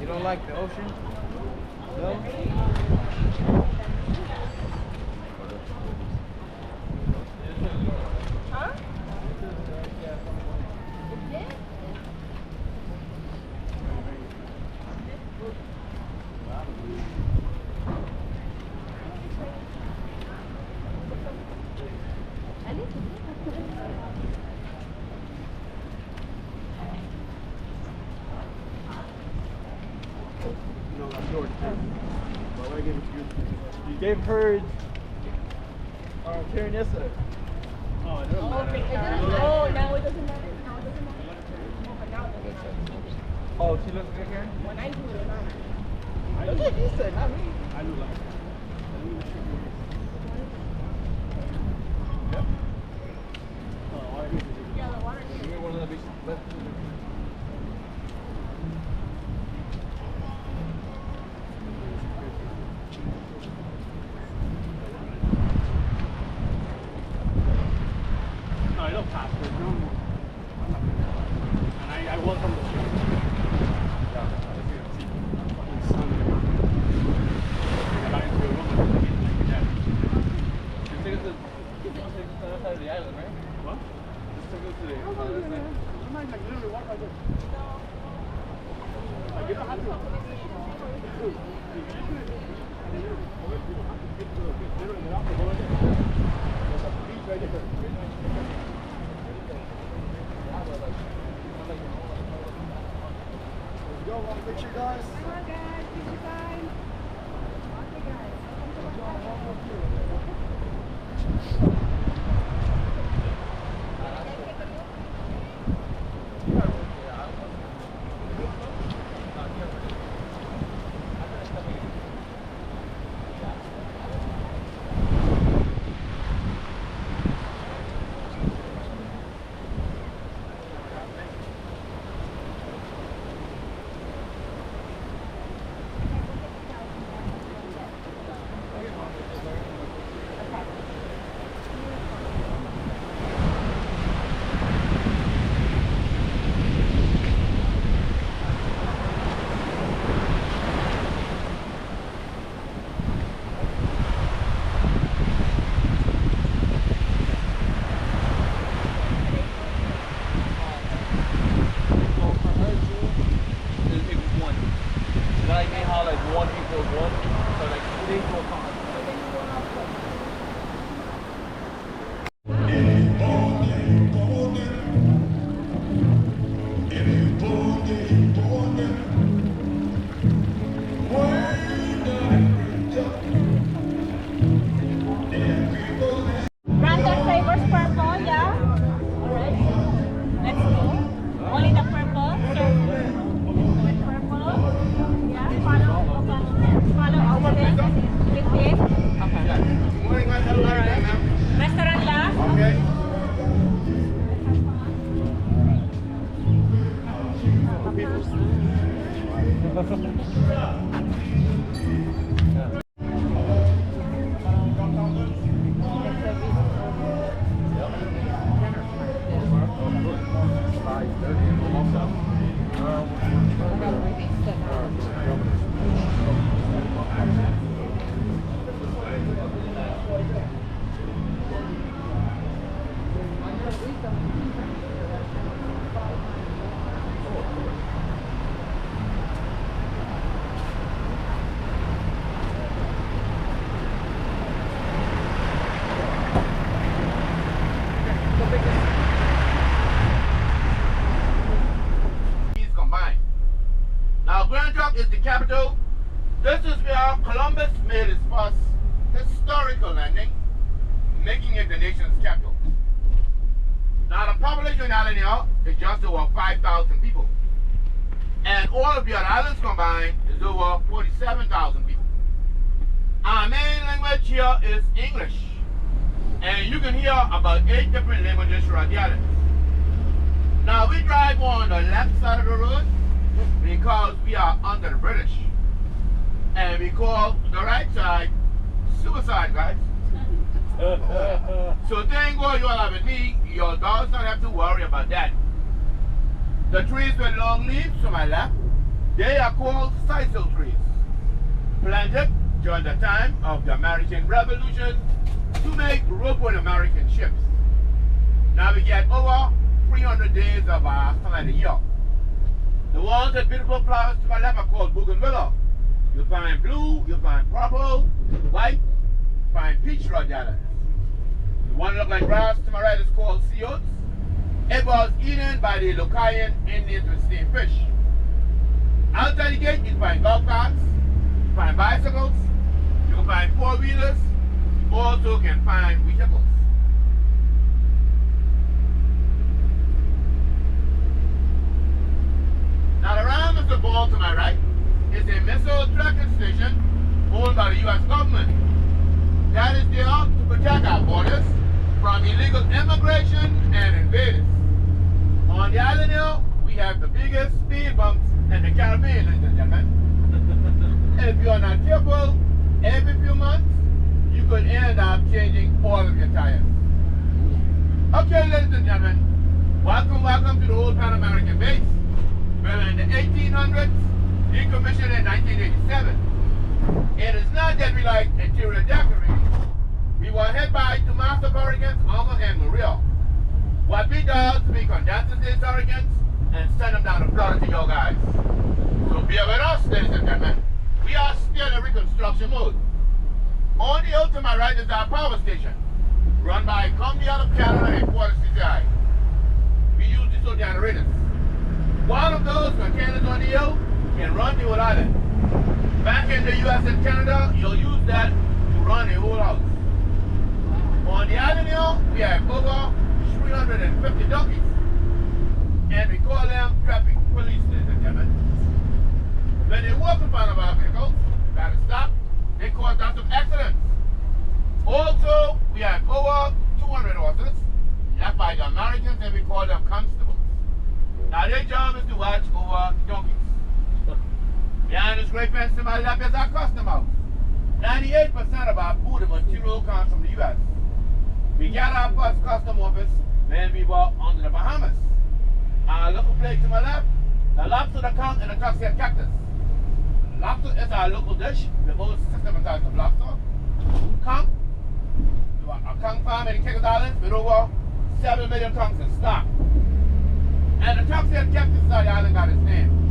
You don't like the ocean? No? Huh? No, I'm George. But I gave it to you. You gave her Karen yesterday. Oh, it doesn't matter. Oh, now it doesn't matter. Now it doesn't matter. But now it doesn't matter. Oh, she looks good, Karen? When I do it, not. That's what you said, not me. I look like it. Yep. Yeah, the water Give me one of the big left. No, I don't pass it. No, no. And I welcome the street. Yeah. Fucking sun. I got into a room and I get like that. You took us to the other side of the island, right? What? Just took us to the other side. I might like literally walk like this. Like, you don't have to. Dude, if you do it, and then you don't have to get to the beach. Literally, get off the boat. There's a beach right there. Go on, picture, guys. Come on, guys. Picture time. Okay, guys. Grand Turk favors purple, yeah? Alright. Let's go. Only the purple. With purple. Yeah. Follow our thing. With this. Okay. Alright. Restaurant lang. Okay. Combined. Now, Grand Turk is the capital. This is where Columbus made his first historical landing, making it the nation's capital. Now the population in Island here is just over 5,000 people. And all of the other islands combined is over 47,000 people. Our main language here is English. And you can hear about 8 different languages throughout the islands. Now we drive on the left side of the road because we are under the British. And we call the right side suicide, guys. So thank God you all have with me. You all does not have to worry about that. The trees with long leaves to my left, they are called sisal trees. Planted during the time of the American Revolution to make rope with American ships. Now we get over 300 days of summer in the year. The ones with beautiful flowers to my left are called bougainvillea. You'll find blue, you'll find purple, white, you'll find peach rhododendron. The one that looks like grass to my right is called sea oats. It was eaten by the Locayan Indians with steamed fish. Outside the gate, you'll find golf carts, you'll find bicycles, you can find four-wheelers, you also can find vehicles. Now the round ball to my right is a missile tracking station owned by the U.S. government. That is there to protect our borders from illegal immigration and invaders. On the island here, we have the biggest speed bumps in the Caribbean, ladies and gentlemen. If you are not careful, every few months, you could end up changing all of your tires. Okay, ladies and gentlemen, welcome to the old Pan American base. Well, in the 1800s, decommissioned in 1987. It is not that we like interior decorating. We were hit by 2 massive hurricanes, Irma and Maria. What we do is we condense these hurricanes and send them down to Florida to you guys. So bear with us, ladies and gentlemen. We are still in reconstruction mode. On the hill to my right is our power station, run by Company out of Canada and Port CCI. We use diesel generators. One of those containers on the hill can run the whole island. Back in the US and Canada, you'll use that to run the whole house. On the island hill, we have over 350 donkeys. And we call them traffic police, ladies and gentlemen. When they walk in front of our vehicles, we have to stop. They cause lots of accidents. Also, we have over 200 horses left by the Americans, and we call them constables. Now their job is to watch over donkeys. Behind this great fence to my left is our custom house. 98% of our food and material comes from the U.S. We got our first custom office when we were under the Bahamas. Our local plate to my left, the lobster, the conch, and the Turks and Caicos. Lobster is our local dish. We have over 6 different types of lobster. Conch, a conch farm in the Caicos Islands with over 7 million conchs in stock. And the Turks and Caicos is how the island got its name.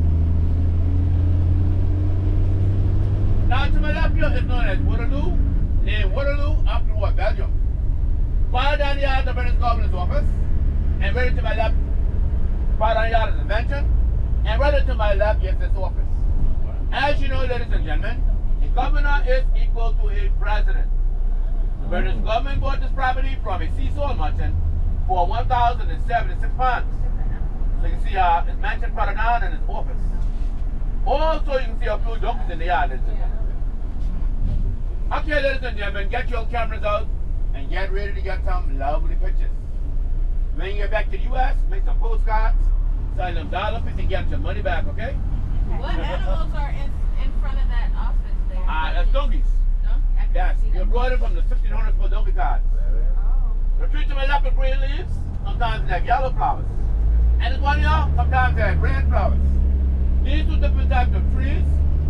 Now to my left here is known as Waterloo, named Waterloo after the war Belgium. Far down the yard is the British governor's office, and right to my left, far down the yard is the invention, and right to my left is his office. As you know, ladies and gentlemen, a governor is equal to a president. The British government bought this property from a sea salt merchant for 1,076 pounds. So you can see his mansion further down in his office. Also, you can see a few donkeys in the yard, ladies and gentlemen. Okay, ladies and gentlemen, get your cameras out and get ready to get some lovely pictures. When you get back to the U.S., make some postcards, sign them $1 and get your money back, okay? What animals are in front of that office there? That's donkeys. Yes, we brought it from the 1600s for donkey cards. Oh. The tree to my left with green leaves, sometimes they have yellow flowers. And this one here, sometimes they have red flowers. These 2 different types of trees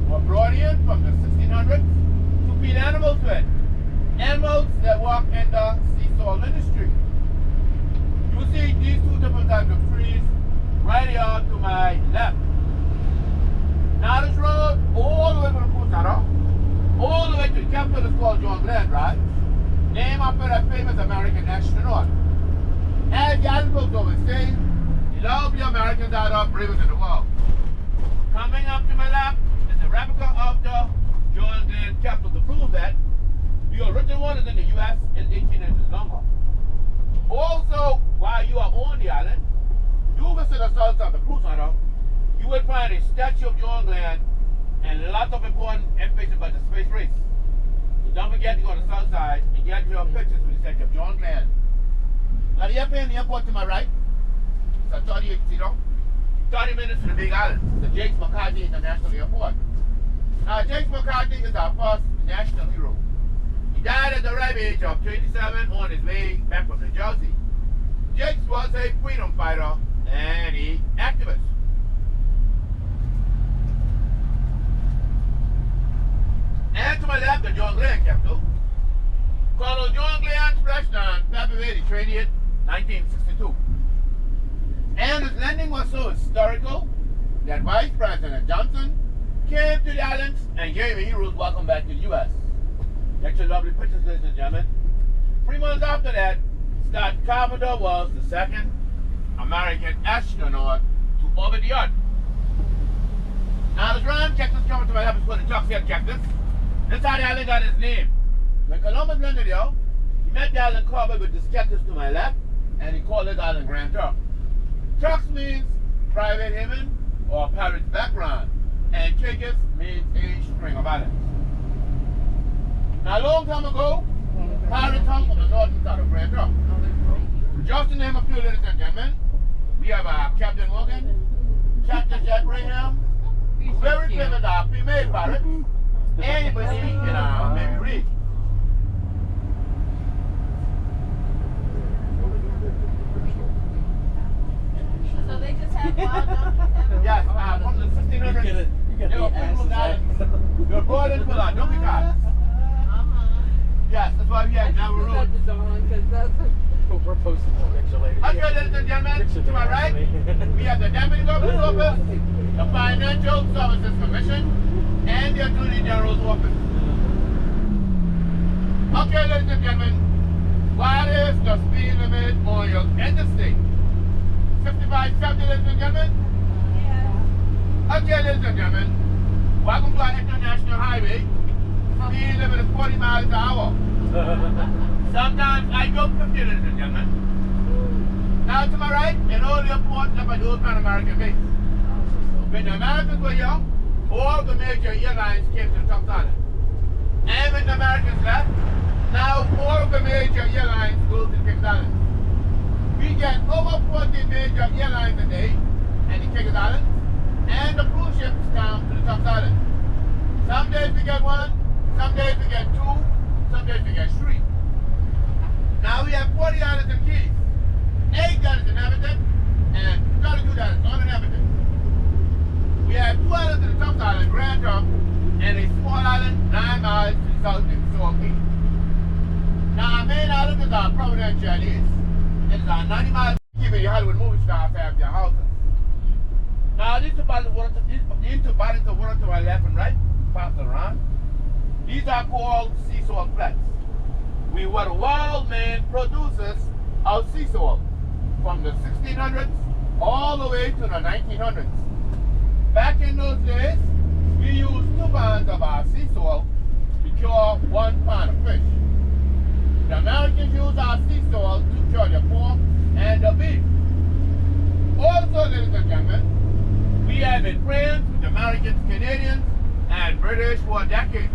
were brought in from the 1600s to feed animals with. Animals that work in the sea salt industry. You will see these 2 different types of trees right here to my left. Now this road, all the way from the coast, all the way to the capital is called John Glenn, right? Named after that famous American astronaut. As the island folks always say, the lovely Americans are the bravest in the world. Coming up to my left is a replica of the John Glenn Capitol to prove that the original one is in the U.S. and 18 inches longer. Also, while you are on the island, do visit the south of the cruise hunter. You will find a statue of John Glenn and lots of important information about the space race. So don't forget to go to the south side and get your pictures with the statue of John Glenn. Now the airport to my right, it's a 30 minutes to the Big Island, the Jakes McCarthy International Airport. Now Jakes McCarthy is our first national hero. He died at the ripe age of 27 on his way back from New Jersey. Jakes was a freedom fighter and an activist. And to my left, the John Glenn capital. Colonel John Glenn splashed on February 20th, 1962. And his landing was so historical that Vice President Johnson came to the islands and gave a hero's welcome back to the U.S. That's your lovely pictures, ladies and gentlemen. 3 months after that, Scott Carpenter was the second American astronaut to orbit the Earth. Now, the Grand Cactus coming to my left is called the Turks and Caicos. This is how the island got its name. When Columbus landed here, he met the island covered with this cactus to my left, and he called this island Grand Turk. Turks means private haven or pirate's background, and Caicos means a string of islands. Now, a long time ago, pirates hung on the northern side of Grand Turk. Just to name a few, ladies and gentlemen, we have Captain Morgan, Captain Jack Graham, very famous female pirates, anybody can maybe read. So they just have wild donkeys? Yes, from the 1600s, they were people islands. They were brought in for donkey carts. Yes, that's why we have Navarro Road. We're posting a picture later. Okay, ladies and gentlemen, to my right, we have the Deputy Governor's Office, the Financial Services Commission, and the Attorney General's Office. Okay, ladies and gentlemen, what is the speed limit on your interstate? 65, 70, ladies and gentlemen? Yeah. Okay, ladies and gentlemen, welcome to our international highway. Speed limit is 40 miles an hour. Sometimes I go 50, ladies and gentlemen. Now to my right, an old airport up at the old Pan American base. When the Americans were young, all the major airlines came to the Turks Island. And when the Americans left, now all the major airlines go to the Caicos Islands. We get over 40 major airlines a day in the Caicos Islands, and the cruise ships come to the Turks Islands. Some days we get one, some days we get two, some days we get three. Now we have 40 islands and keys. 8 that is inhabited, and 32 that is uninhabited. We have 2 islands in the Turks Island, Grand Turk, and a small island 9 miles to the south in Sewell Key. Now our main island is our Providential East. It is our 90 miles where the Hollywood movie stars have their houses. Now these two bodies of water to my left and right, pass around. These are called sea salt flats. We were the world main producers of sea salt from the 1600s all the way to the 1900s. Back in those days, we used 2 pounds of our sea salt to cure 1 pound of fish. The Americans used our sea salt to cure the pork and the beef. Also, ladies and gentlemen, we have been friends with the Americans, Canadians, and British for decades.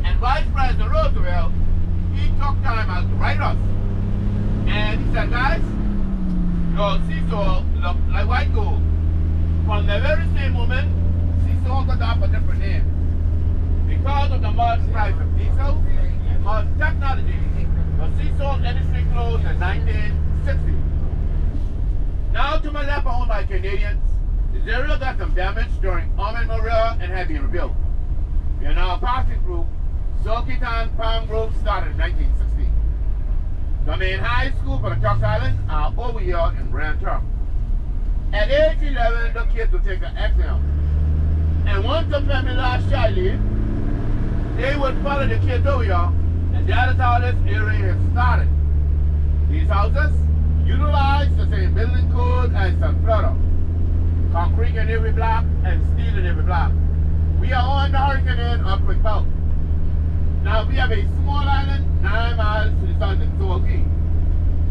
And Vice President Roosevelt, he took time out to write us. And he said, guys, your sea salt look like white gold. From the very same moment, sea salt got up a different name. Because of the modern price of diesel and modern technology, the sea salt industry closed in 1960. Now to my left, owned by Canadians, this area got some damage during Armin Maria and had been rebuilt. We are now a passing group. Silky Town Palm Grove started in 1960. The main high school for the Turks Island are over here in Grand Turk. At age 11, the kids will take an exam. And once the family last child leave, they would follow the kids over here, and that is how this area has started. These houses utilize the same building code as St. Florida. Concrete in every block and steel in every block. We are on the Hurricane earthquake belt. Now we have a small island 9 miles to the south in Sewell Key.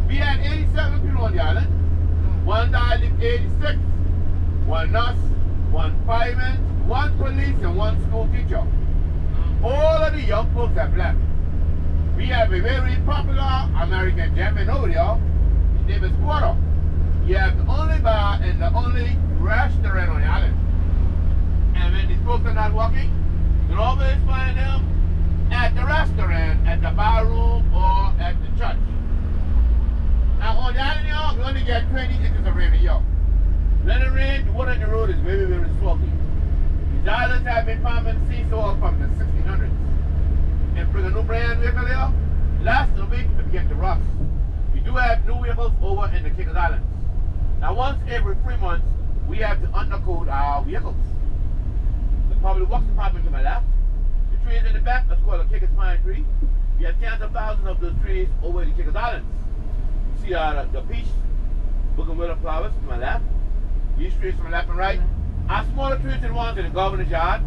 We had 87 people on the island. One died in 86. One nurse, one fireman, one police, and one school teacher. All of the young folks are black. We have a very popular American gentleman over there. His name is Porter. He has the only bar and the only restaurant on the island. And when these folks are not working, you can always find them at the restaurant, at the bar room, or at the church. Now on the island here, we only get 20 inches of rain a year. When it rains, the water in the road is very, very salty. These islands have been pumping sea salt from the 1600s. And for the new brand vehicle here, last week it began to rust. We do have new vehicles over in the Caicos Islands. Now once every 3 months, we have to undercoat our vehicles. The public works department to my left. The trees in the back, that's called a Caicos pine tree. We have tens of thousands of those trees over in the Caicos Islands. You see the peach, bougainvillea flowers to my left. These trees from left and right. Our smaller trees and ones in the governor's yard,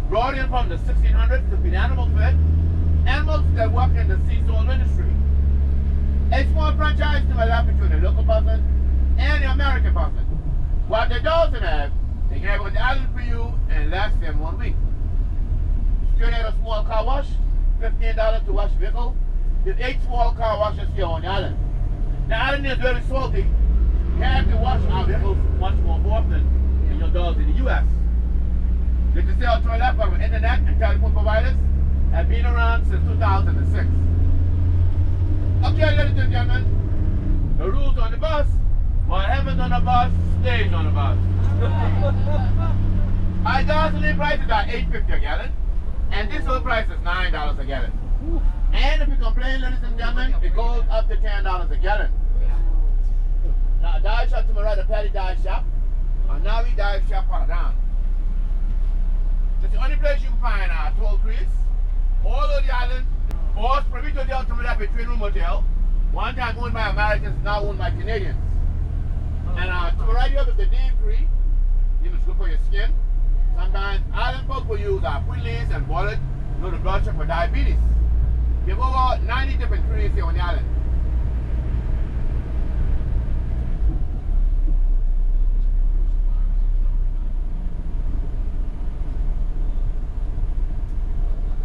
brought in from the 1600s to feed animals fed. Animals that work in the sea salt industry. A small franchise to my left between the local person and the American person. What they doesn't have, they can have on the island for you and last them 1 week. Straight at a small car wash, $15 to wash vehicle. There's 8 small car washes here on the island. The island is very salty. You have to wash our vehicles much more often than your dogs in the U.S. They can sell to my left on the internet and telephone providers have been around since 2006. Okay, ladies and gentlemen, the rules on the bus, what happens on the bus, stays on the bus. Our gasoline prices are $8.50 a gallon, and diesel price is $9 a gallon. And if you complain, ladies and gentlemen, it goes up to $10 a gallon. Now, a dive shop to my right, a Paddy dive shop, a Navi dive shop on down. It's the only place you can find toll-frees all over the island, or Provincial Hotel to my left, a twin-room hotel. One time owned by Americans, now owned by Canadians. And to my right here is the neem tree. Neem is good for your skin. Sometimes island folks will use queen leaves and boil it, the blood sugar for diabetes. We have over 90 different trees here on the island.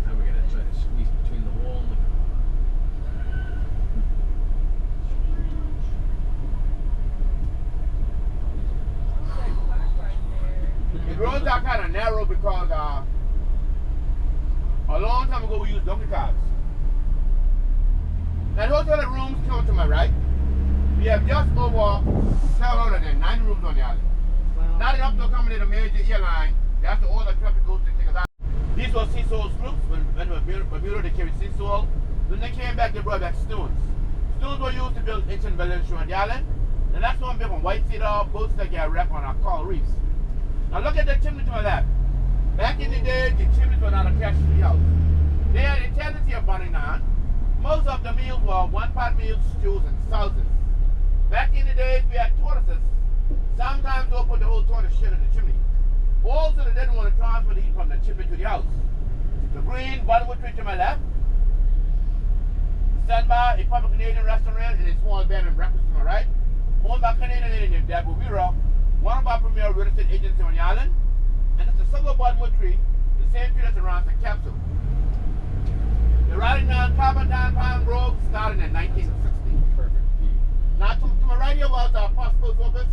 Now we're gonna try to squeeze between the wall and the roads are kind of narrow because a long time ago we used donkey carts. Now the hotel rooms come to my right. We have just over 790 rooms on the island. Wow. Not enough to accommodate a major airline. That's the all the traffic goes to Caicos Island. These were sea salt groups. When Bermuda they carried sea salt. When they came back, they brought back stones. Stones were used to build ancient buildings on the island. And that's one built from white cedar, boats that get wrecked on our coral reefs. Now look at the chimney to my left. Back in the day, the chimneys were not attached to the house. They had a tendency of burning down. Most of the meals were one-pot meals, stews, and sauces. Back in the days, we had tortoises. Sometimes they'll put the whole tortoise shit in the chimney. Also, they didn't want to transfer the heat from the chimney to the house. The green bottomwood tree to my left. Sandbar, a public Canadian restaurant, and a small bed and breakfast to my right. Owned by Canadian native Dad Bovira, one of our premier real estate agents on the island. And it's a single bottomwood tree, the same tree that's around the capsule. The riding down Cockburn Town Palm Grove started in 1960. perfect view. Now to my right here was our post office.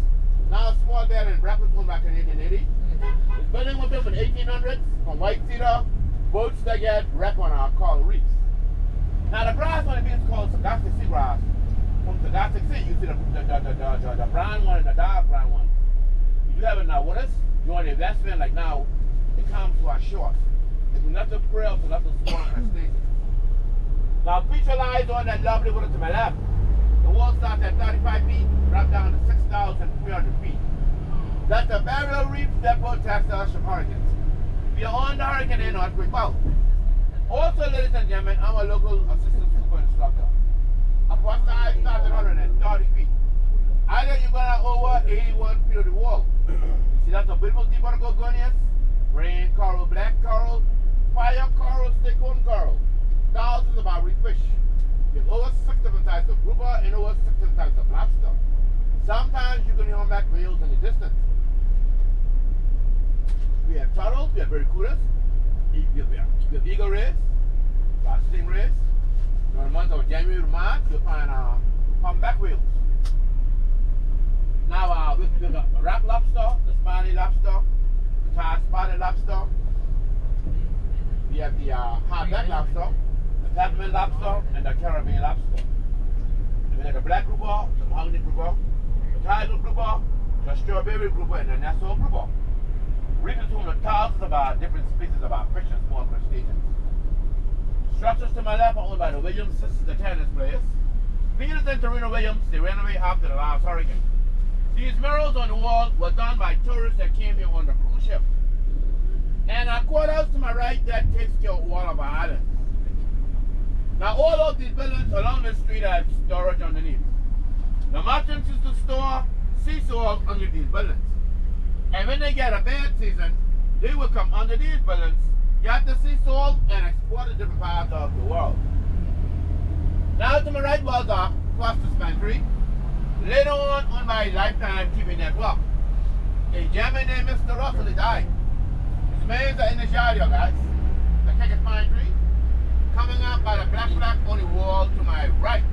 Now a small bed and breakfast owned by Canadian native. This building was built in the 1800s from white cedar, boats that get wrecked on our coral reefs. Now the grass on the beach is called Sagastic sea grass. From Sagastic Sea, you see the brown one and the dark brown one. If you have it now with us, you want an investment like now, it comes to our shores. It's not the krill, it's not the small crustaceans. Now feature lies on that lovely water to my left. The wall starts at 35 feet, drops down to 6,300 feet. That's the barrier reef that protects us from hurricanes. We are on the hurricane and earthquake belt. Also, ladies and gentlemen, I'm a local assistant super instructor. Upper side starts at 130 feet. Either you're going over 81 feet of the wall. You see that's a beautiful deep water gorgonias, rain coral, black coral, fire coral, stick-horn coral. Thousands of our reef fish. There's over 6 different types of grouper and over 6 different types of lobster. Sometimes you can hear back whales in the distance. We have turtles, we have barracudas, we have eagle rays, stingrays. During the months of January to March, you'll find humpback whales. Now, we have the rock lobster, the spiny lobster, the spotted lobster. We have the hardback lobster, the Tasman lobster, and the Caribbean lobster. And we have the black grouper, the mahogany grouper, the tidal grouper, the strawberry grouper, and the Nassau grouper. Regions between the thousands of different species of fish and small crustaceans. Structures to my left are owned by the Williams sisters, the tennis players. Venus and Serena Williams, they ran away after the last hurricane. These murals on the wall were done by tourists that came here on the cruise ship. And a courthouse to my right that takes care of all of our islands. Now all of these buildings along the street have storage underneath. The merchants used to store sea salt under these buildings. And when they get a bad season, they will come under these buildings, get the sea salt, and export to different parts of the world. Now to my right was a cross dispensary. Later on my Lifetime TV network, a gentleman named Mr. Russell, he died. His remains are in the yard here, guys. The Caicos pine tree, coming up by the black flag on the wall to my right.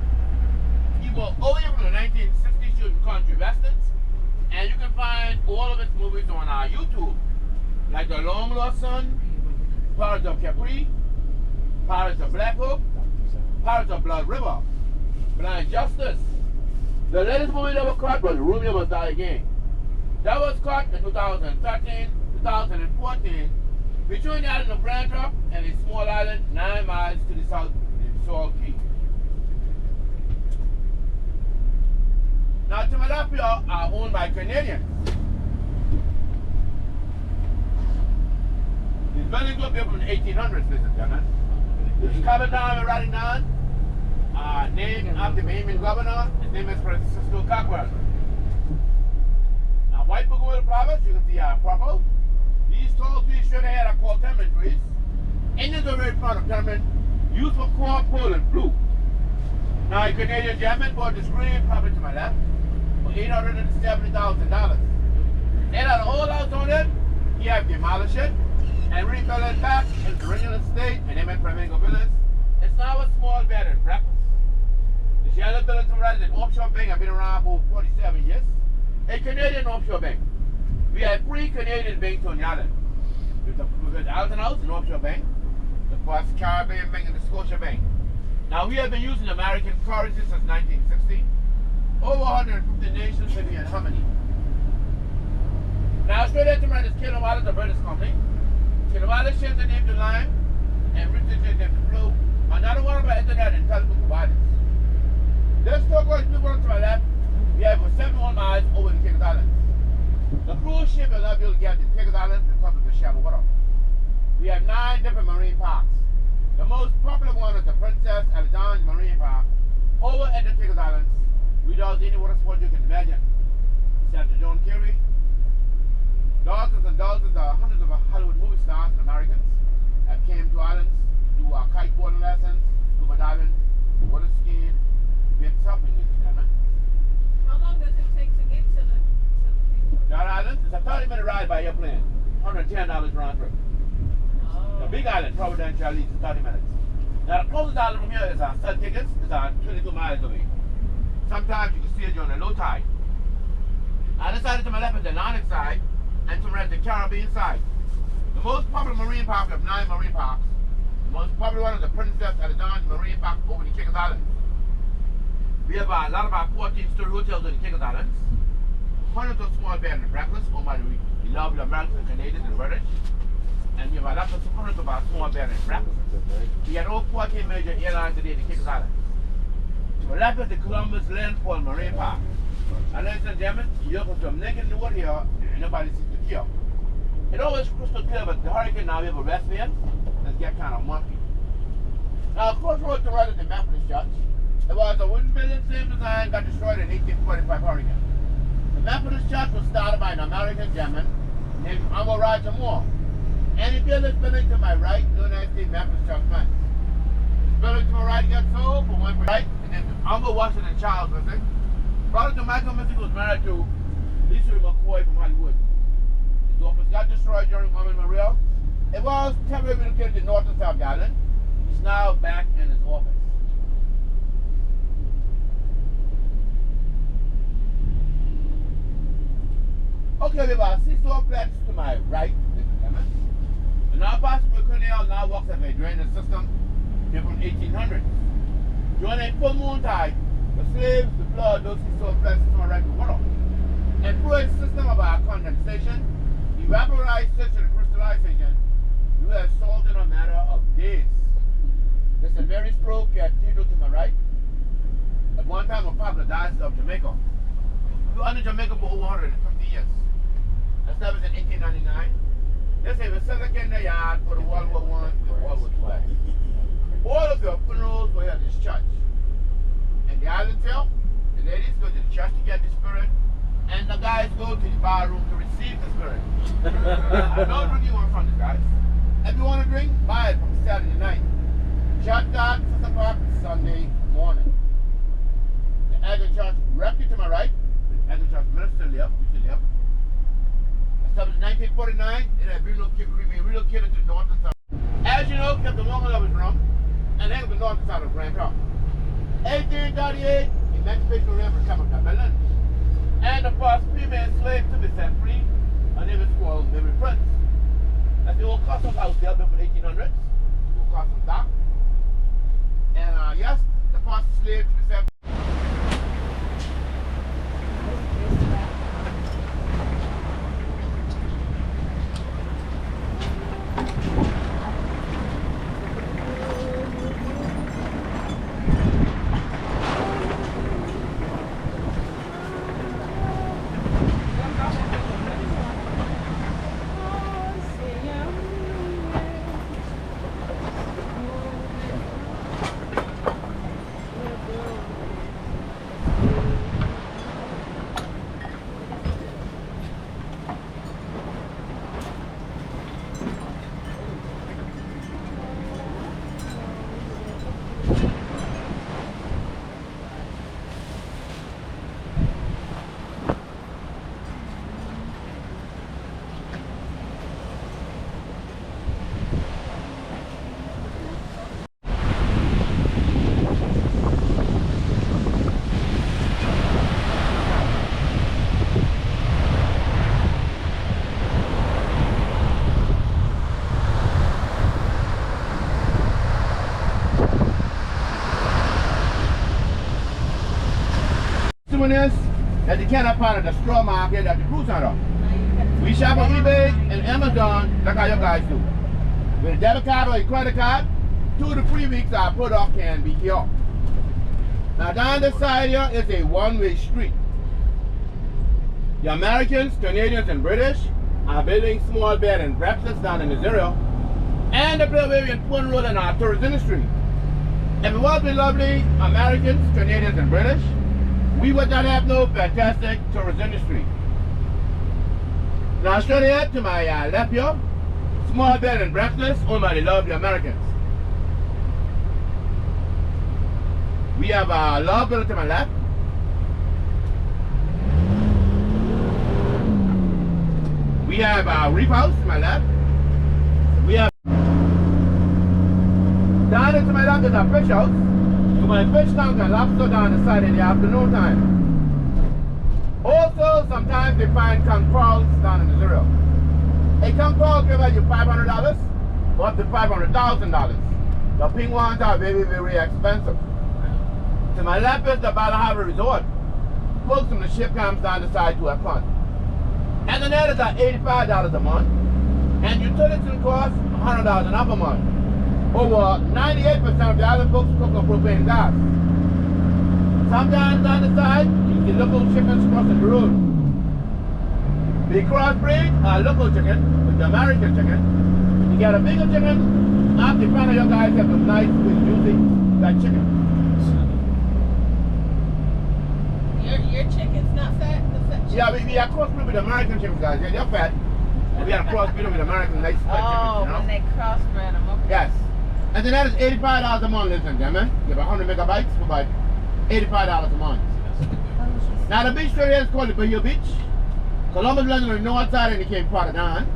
He was over here from the 1960s shooting country westerns, and you can find all of his movies on our YouTube, like The Long Lost Son, Pirates of Capri, Pirates of Black Hook, Pirates of Blood River, Blind Justice. The latest movie that was caught was Romeo Must Die Again. That was caught in 2013, 2014, between the island of Grand Turk and a small island 9 miles to the south in Salt Key. Now to my left here are owned by Canadians. These buildings were built in the 1800s, ladies and gentlemen. This is Cockburn Town, writing down, named after the Bahamian governor. His name is Francisco Cockburn. Now, white bougainvillea flowers, you can see purple. These tall trees straight ahead are called tamarind trees. Indians are very proud of tamarind, used for corn, pole, and flute. Now, a Canadian gentleman bought this green property to my left for $870,000. It had a whole house on it. He had demolished it and rebuilt it back into the original state and named it Flamingo Village. It's now a small bed and breakfast. The Shelter Building to is an offshore bank. I've been around for 47 years. A Canadian offshore bank. We have 3 Canadian banks on the island. We've got Alton House, an offshore bank, the first Caribbean bank, and the Scotia Bank. Now, we have been using American currency since 1960. Over 150 nations living in harmony. Now, straight ahead to my right is Kilowatts, the British company. Kilowatts shares the name to Lime, and Richard shares the name to Blue. Another one of our internet and telephone providers. This turquoise blue one to my left, we have for 71 miles over the Caicos Islands. The cruise ship will not be able to get to the Caicos Islands because of the shallow water. We have 9 different marine parks. The most popular one is the Princess Alexandra Marine Park over at the Turks Islands. We do any water sport you can imagine. Senator John Kerry. Dozens and dozens of hundreds of Hollywood movie stars and Americans have came to islands to do kiteboarding lessons, scuba diving, water skiing, wind surfing, ladies and gentlemen. How long does it take to get to the people? That island is a 30-minute ride by airplane, $110 round trip. The big island, Providence, is 30 minutes. Now the closest island from here is St. Caicos, is 22 miles away. Sometimes you can see it during the low tide. On this side to my left is the Atlantic side, and to my right the Caribbean side. The most popular marine park, we have 9 marine parks. The most popular one is the Princess Alexandra Marine Park over the Caicos Islands. We have a lot of our 14-story hotels in the Caicos Islands. Hundreds of small bed and breakfasts owned by the lovely Americans, Canadians, and British. And we have a lot of hundreds of our small bed and breakfasts. We had all 14 major airlines today in the Caicos Islands. To the left is the Columbus Landfall Marine Park. And ladies and gentlemen, you look from naked in the water here, and nobody seems to care. It always crystal clear, but the hurricane now we have a west wind that's get kind of mucky. Now, across the road to the right is the Methodist Church. It was a wooden building, same design, got destroyed in 1845 hurricane. The Methodist Church was started by an American gentleman named Uncle Roger Moore. And he built this building to my right, known as the Methodist Church Mass. better to my right get sold for one right. And then Uncle Washington Charles, I think. Brother to Michael Missing was married to Lisa McCoy from Hollywood. His office got destroyed during Armin Maria. It was temporarily relocated to North and South Island. He's now back in his office. Okay, we have a seesaw flats to my right, and now Pastor Colonial now works as a drainage system here from 1800s. During a full moon tide, the slaves deployed those seesaw flats to my right with water. And through a system of our condensation, evaporization and crystallization, you have solved in a matter of days. This is a very stroke cathedral to my right. At one time, a popular diocese of Jamaica. We were under Jamaica for over 150 years. Established in 1899. This is a second in the yard for the World War I and World War II. All of the funerals were at this church. And the island tale, the ladies go to the church to get the spirit, and the guys go to the bar room to receive the spirit. I don't drink one from this, guys. If you want to drink, buy it from Saturday night. Church start 6 o'clock Sunday morning. The Anglican church directly to my right. The Anglican church minister left, established in 1949, it had been relocated to north and south. As you know, kept the longer of his room, and then the north and south of Grand Turk. 1838, emancipation ran for capital Berlin. And the first female slave to be set free, her name is called Mary Prince. That's the old custom house there built in the 1800s, the old custom dock. And yes, the first slave to be set free. Is that you cannot find at the straw market at the cruise center. We shop on eBay and Amazon like how you guys do. With a debit card or a credit card, 2 to 3 weeks our product can be here. Now down this side here is a one-way street. The Americans, Canadians, and British are building small bed and breakfasts down in this area, and the Bavarian Twin Road in our tourist industry. If it wasn't lovely Americans, Canadians, and British, we would not have no fantastic tourist industry. Now straight ahead to my left here, small bed and breakfast owned by the lovely Americans. We have a love building to my left. We have a reef house to my left. We have down into my left is a fish house. My fish tank and lobster down the side in the afternoon time. Also, sometimes they find conch prawns down in this area. A conch prawn can value $500 or up to $500,000. The pink ones are very, very expensive. To my left is the Bala Harbor Resort. Folks from the ship comes down the side to have fun. And the net is at $85 a month. And utilities cost $100 and up a month. Over 98% of the island folks cook on propane gas. Sometimes on the side, you see local chickens crossing the road. The crossbreed are local chicken with the American chicken. You get a bigger chicken, after you find out your guys have some nice with using that chicken. Your chicken's not fat? Yeah, we are crossbreed with American chickens, guys. Yeah, they're fat. And we are crossbreed with American nice fat chickens, you know? When they crossbred them, okay. Yes. And then that is $85 a month, ladies and gentlemen. You have 100 megabytes for about $85 a month. Now the beach area is called the Bahia Beach. Columbus Island on the north side and it came part of down.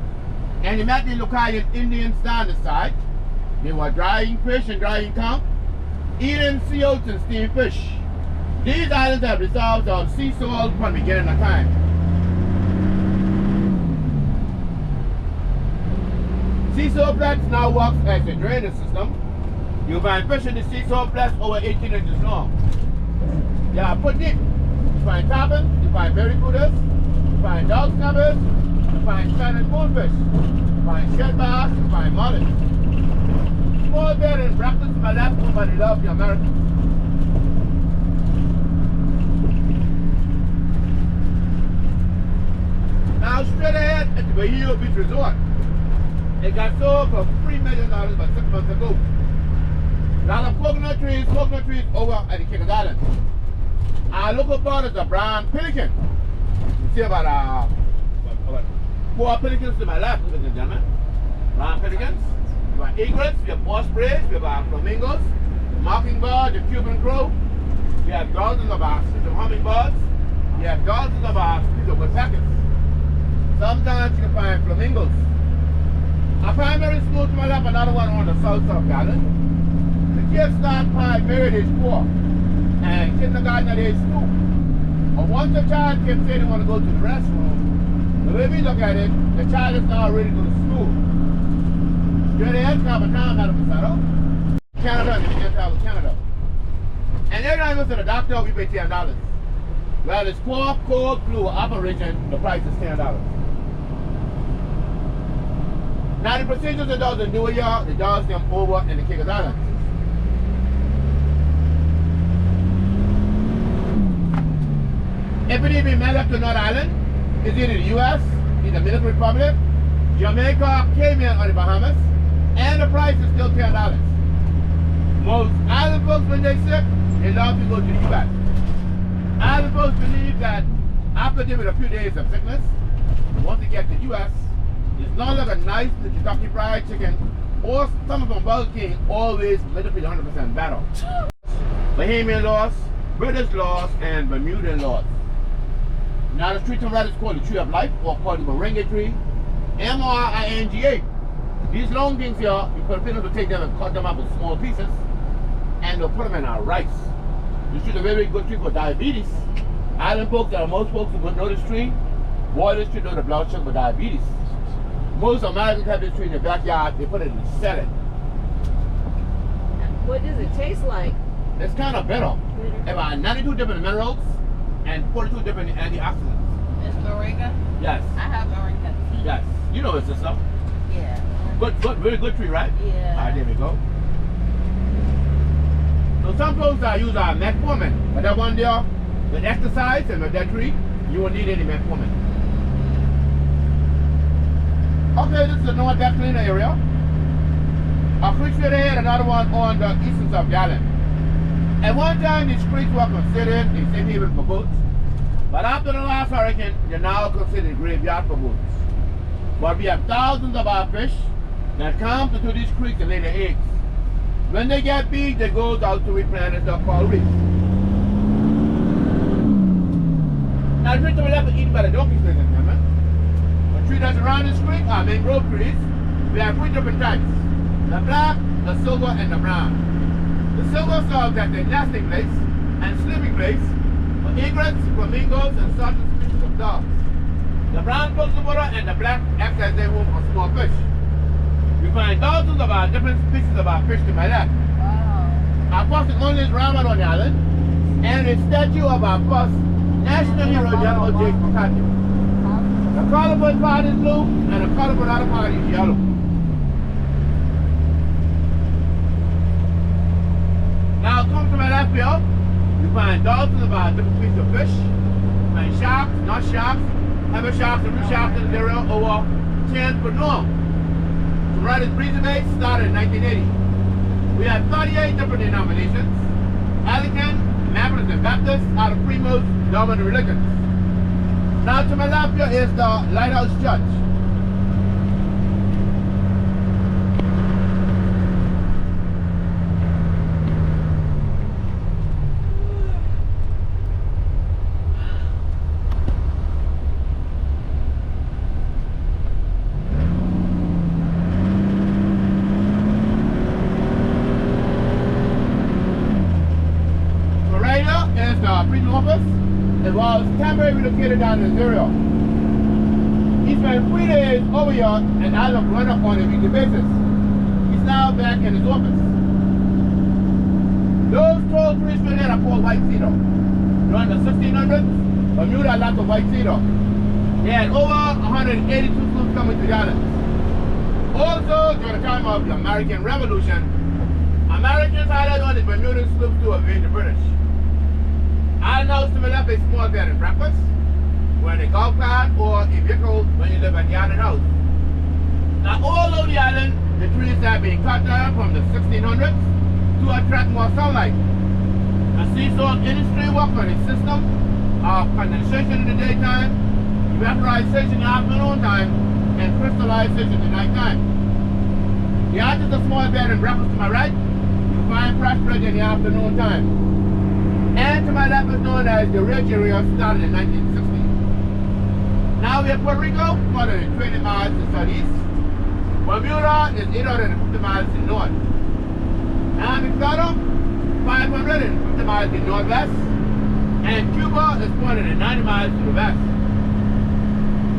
And you met the Lucayan Indians down the side. They were drying fish and drying camp, eating sea oats and steamed fish. These islands have reserves of sea salt from the beginning of time. Sea salt flats now works as a drainage system. You find fish in the sea salt flats over 18 inches long. They are put deep. You find tarpon, you find barracudas, you find dog snappers, you find Spanish goldfish, you find shell bass, you find mollusks. Small bed and breakfast my left, but they love the Americans. Now straight ahead at the Bahia Beach Resort. It got sold for $3 million about 6 months ago. Now the coconut trees over at the Caicos Islands. Our local bird is a brown pelican. You see about 4 pelicans to my left, ladies and gentlemen. Brown pelicans. We have egrets, we have ospreys, we have flamingos, mockingbird, the Cuban crow. We have dozens of our hummingbirds. We have dozens of our woodpeckers. Sometimes you can find flamingos. A primary school to my left, another one on the south side of the island. The kids start primary at age 4 and kindergarten at age 2. But once the child can say they want to go to the restroom, the way we look at it, the child is now ready to go to school. Straight ahead, Cockburn Town, Madam Pasado. Canada and the entire Canada. And every time we visit a doctor, we pay $10. Well, it's cough, cold, flu, or operation, the price is $10. Now the procedures it does in New York, it does them over in the Caicos Islands. If it is mailed up to North Island, it's either the US, the Dominican Republic, Jamaica, Cayman, or the Bahamas, and the price is still $10. Most island folks, when they're sick, they love to go to the US. Island folks believe that after giving a few days of sickness, once they get to the US, it's not like a nice Kentucky Fried Chicken or something from Burger King, always literally 100% better. Bahamian laws, British laws, and Bermudan laws. Now the tree to the right is called the Tree of Life, or called the Moringa tree, M-R-I-N-G-A. These long things here, you put people to take them and cut them up in small pieces, and they'll put them in our rice. This tree is a very good tree for diabetes. Island folks, there are most folks who don't know this tree. Boy, this tree know the blood sugar for diabetes. Most Americans have this tree in their backyard, they put it in the salad. What does it taste like? It's kind of bitter. About 92 different minerals and 42 different antioxidants. It's moringa? Yes. I have moringa. Yes. You know it's this stuff. Yeah. Good, very good tree, right? Yeah. Alright, there we go. So some folks use our metformin, but that one there, with exercise and with that tree, you won't need any metformin. Okay, this is the North Catalina area. A creek straight ahead, another one on the eastern side of the island. At one time, these creeks were considered a safe haven for boats, but after the last hurricane, they're now considered a graveyard for boats. But we have thousands of our fish that come to these creeks and lay their eggs. When they get big, they go out to replenish the coral reefs. Now, the tree to the left is eaten by the donkeys, ladies and gentlemen. The tree that's around this creek are mangrove trees. We have 3 different types: the black, the silver, and the brown. The silver serves as a nesting place and sleeping place for egrets, flamingos, and certain species of dogs. The brown coats the water and the black acts as their home for small fish. You find thousands of our different species of our fish to my left. Wow. Our first and only ramen on the island, and a statue of our first national hero, General J. McCarthy. The colorful part is blue, and the colorful other part is yellow. Now come to my left here, you find dozens of our different species of fish. You find sharks, not sharks, heavy sharks, and blue sharks in the area over 10 foot long. To right is breezy bait, started in 1980. We have 38 different denominations. Anglican, Methodist, and Baptist are the three most dominant religions. Now to my left here is the Lighthouse Church. Caicos, it was temporarily relocated down to this area. He spent 3 days over here and I looked run up on a weekly basis. He's now back in his office. Those tall trees right there are called white cedar. During the 1600s, Bermuda had lots of white cedar. They had over 182 sloops coming to the islands. Also, during the time of the American Revolution, Americans hired on the Bermuda sloops to evade the British. Island House to my left is small bed and breakfast, where the golf cart or a vehicle when you live at the island house. Now, all over the island, the trees have been cut down from the 1600s to attract more sunlight. The seesaw industry works on a system of condensation in the daytime, evaporization in the afternoon time, and crystallization in the night time. The artist of small bed and breakfast to my right, you find prosperity in the afternoon time. And to my left is known as the Ridge area, started in 1960. Now we have Puerto Rico, 420 miles to the southeast. Bermuda is 850 miles to the north. And Florida, 550 miles to the northwest. And Cuba is 490 miles to the west.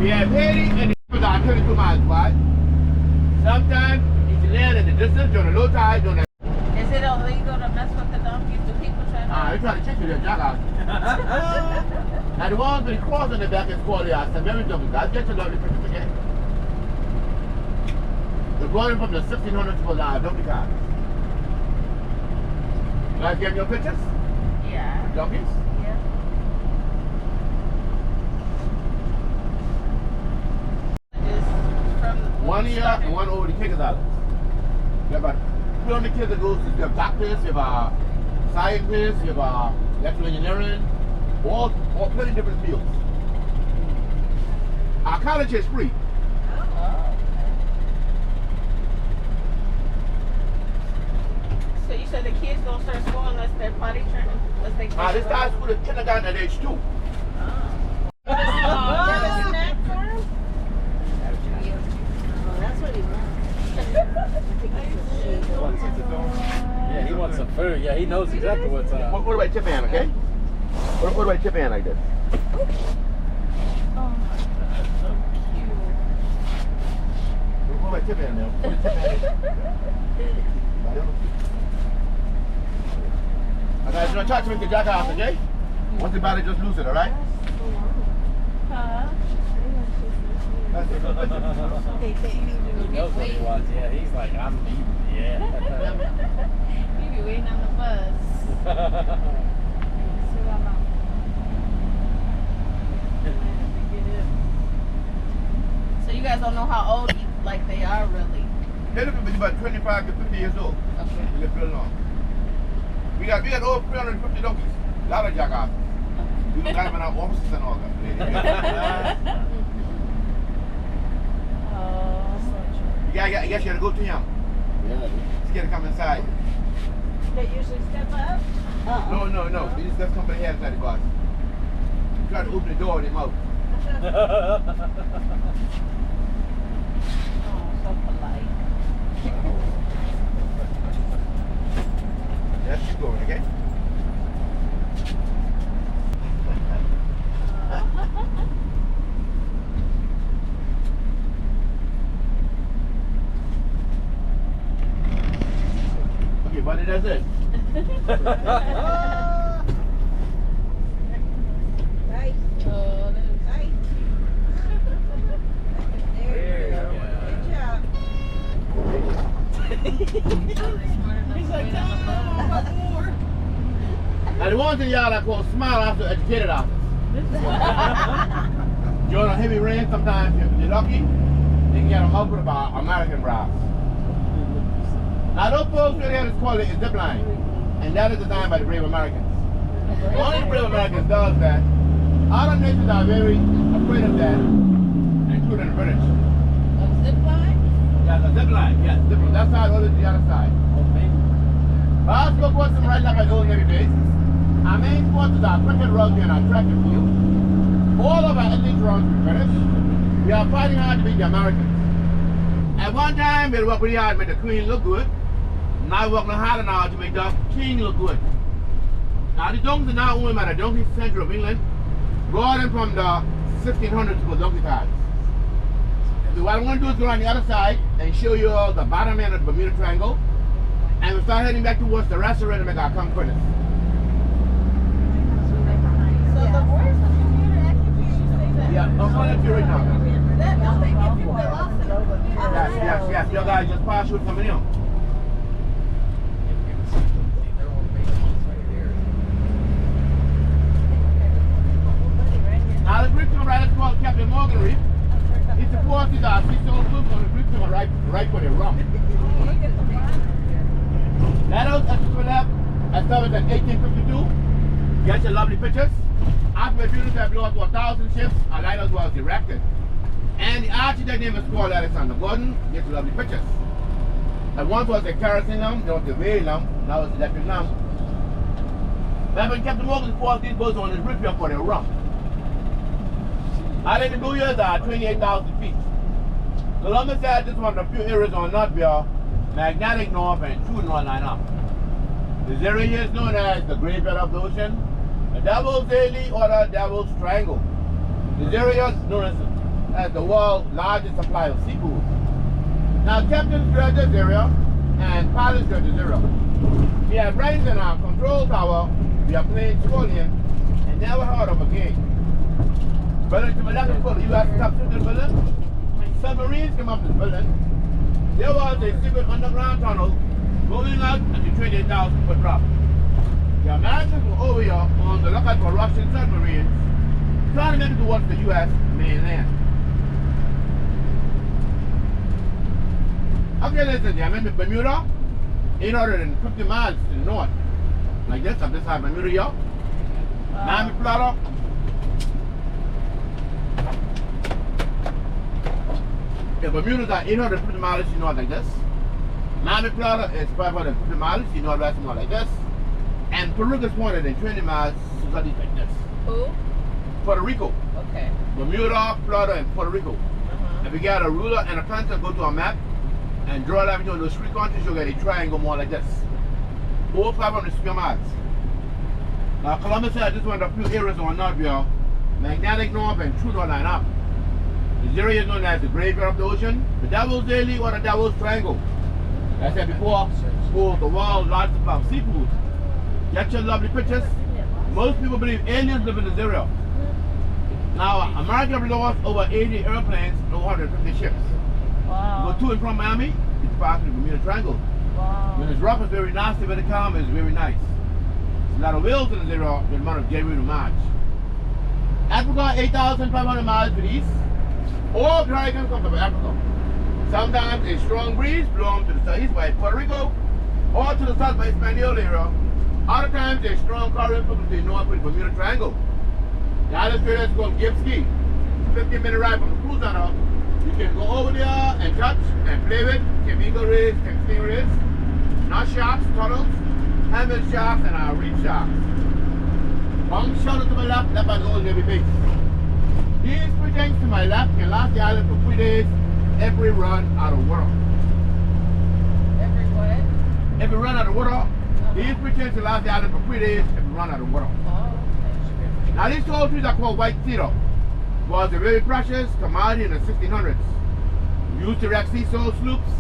We have Haiti and the rivers are 32 miles wide. Sometimes you can land in the distance during the low tide. During the Is it illegal to mess with the donkeys? Do people try to? they try to check you there, jackass. Now the ones with the cross on the back is called the Siberian donkeys. I'll get you lovely pictures again. They're going from the 1600s to the donkey cars. You guys getting your pictures? Yeah. Donkeys? Yeah. Just from 1 year and 1 over the Caicos Islands. You have about 300 kids that goes to, you have doctors, you have scientists, you have electrical engineering, all plenty of different fields. Our college is free. So you said the kids don't start school unless they're potty trained? Unless they They start school at kindergarten at age 2. Oh. Is there a snack for him? Oh, that's what he wants. Yeah, he wants some food. Yeah, he knows exactly what's up. What about tip hand, okay? What about tip hand like this? What about tip hand now? What about tip hand? Okay, so don't talk to me to jackass, okay? Once the body just lose it, alright? Huh? That's it. He knows what he wants. Yeah, he's like, I'm eating. Yeah. You be waiting on the bus. So you guys don't know how old like they are really? They're looking to be about 25 to 50 years old. Okay. We live real long. We got over 350 donkeys. A lot of jackasses. We got them in our offices and all that. I guess you gotta go to him. Yeah. Scared to come inside. They usually step up. No. They just come by here inside the bus. Try to open the door with their mouth. Oh, so polite. Yes, keep going, okay? Okay, buddy, that's it. Right. Oh, that is Right. There you go. Good job. He's like, tell him about more. Now, the one thing y'all I call small officer, educated office. During a heavy rain, sometimes if you're lucky, they can get them up with about American brass. Now, those folks right here is called a zip line, and that is designed by the brave Americans. Only the brave Americans does that. Other nations are very afraid of that, including the British. A zip line? Yeah, a zip line, yes, zip line. That side, other the other side. But I spoke with some right now by the old Navy base. Our main sponsors are cricket, rugby, and our track and field. All of our athletes are on the British. We are fighting hard to beat the Americans. At one time, we worked really hard to make the Queen look good. Now we're working harder now to make the King look good. Now Now the donkeys are now owned by the Donkey Centre of England, brought in from the 1600s for donkey cards. So what I'm going to do is go on the other side and show you all the bottom end of the Bermuda Triangle, and we'll start heading back towards the restaurant and make our conquest. So the where's the computer activity? Yeah, I'm calling you right now. That don't they get people lost in the computer? Yes. Your guys just pass through coming in. Now the group to my right is called Captain Morgan Reef. He supports his sea soul group on the group to my right for the rum. That was at the left, established in 1852. Get your lovely pictures. After the buildings have belonged to 1,000 ships, a lighthouse was erected. And the architect name is called Alexander Gordon. Get your lovely pictures. And once was a kerosene lamp, there was a whale lamp, now it's electric lamp. But when Captain Morgan supports these boats on his roof here for the rum. I think the Blue Years are 28,000 feet. Columbus said this one of the few areas on North Bear, magnetic north and true north line up. This area here is known as the Great Bed of the Ocean, the Devil's Daily or the Devil's Triangle. This area is known as the world's largest supply of seafood. Now captains dredge this area and pilots dredge this area. We have brains in our control tower, we are playing Colonial, and never heard of a game. But to my left is called the U.S. Top Secret Building. Submarines came up this building. There was a secret underground tunnel going out at the 28,000 foot drop. The Americans were over here on the lookout for Russian submarines trying to make it towards the U.S. mainland. Okay, listen, I'm in Bermuda, 850 miles to the north. Like this, I'm just having Bermuda here. Miami, Florida. Yeah, Bermuda is 850 miles to the north like this. Miami, Florida is 550 miles to the northwest more like this. And Puerto Rico is 420 miles to the east like this. Who? Puerto Rico. Okay. Bermuda, Florida, and Puerto Rico. If you get a ruler and a pencil, go to a map and draw that between those three countries, you'll get a triangle more like this. Over 500 square miles. Now Columbus said this one of the few areas on North Bear, magnetic north and true north line up. This area is known as the Great Bed of the Ocean, the Devil's Daily or the Devil's Triangle. Like I said before, for the world's largest supply of seafood. Get your lovely pictures. Most people believe aliens live in this area. Now, America has lost over 80 airplanes and over 150 ships. Wow. Go to and from Miami, it's passing the Bermuda Triangle. Wow. When it's rough, it's very nasty, but the calm is very nice. There's a lot of whales in this area in the month of January to March. Africa, 8,500 miles to the east. All the hurricanes come from Africa. Sometimes a strong breeze blows to the southeast by Puerto Rico, or to the south by Hispaniola area. Other times a strong current comes to the north with the Bermuda Triangle. The island straight is called Gibski. 15-minute ride from the cruise center. You can go over there and touch and play with eagle rays, stingrays, nut sharks, turtles, hammer sharks, and our reef sharks. One shoulder to my left by the old Navy base. These three things to my left can last the island for 3 days, every run out of water. Every what? Every run out of water, these three things can last the island for 3 days, every run out of water. Oh, okay. Now these tall trees are called white cedar. Was a very precious commodity in the 1600s. Used to wreck sea soul sloops,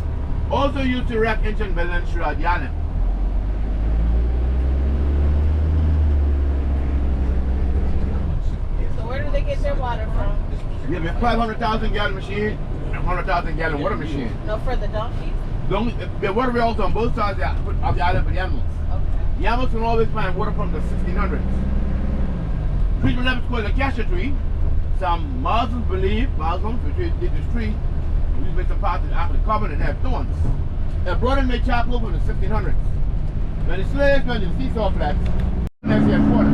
also used to wreck ancient buildings throughout the island. So where do they get their water from? We have a 500,000 gallon machine and a 100,000 gallon water machine. No, for the donkeys? The water wheels on both sides of the island for the animals. Okay. The animals can always find water from the 1600s. Treatment levels called the cassia tree. Some Muslims believe, which did this tree, these bits of parts after the covenant have thorns. Their brother made charcoal from the 1600s. When the slaves went to the seesaw flats, next year quarters.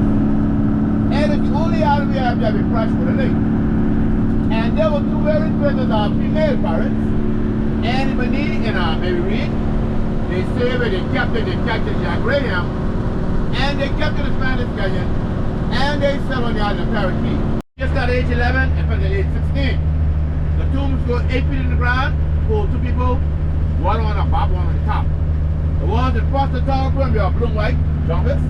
And it's the only island we have a freshwater lake. And there were two very famous female pirates, Annie Bonny and Mary Reed. They saved it, they kept it, they captured Jack Graham, and they kept it in Spanish Canyon, and they settled on the island of Parrot Key. Just at age 11 and from the age 16. The tombs go 8 feet in the ground, hold two people, one on the bottom, one on the top. The ones that cross the tower front, they are blue and white, jumpers.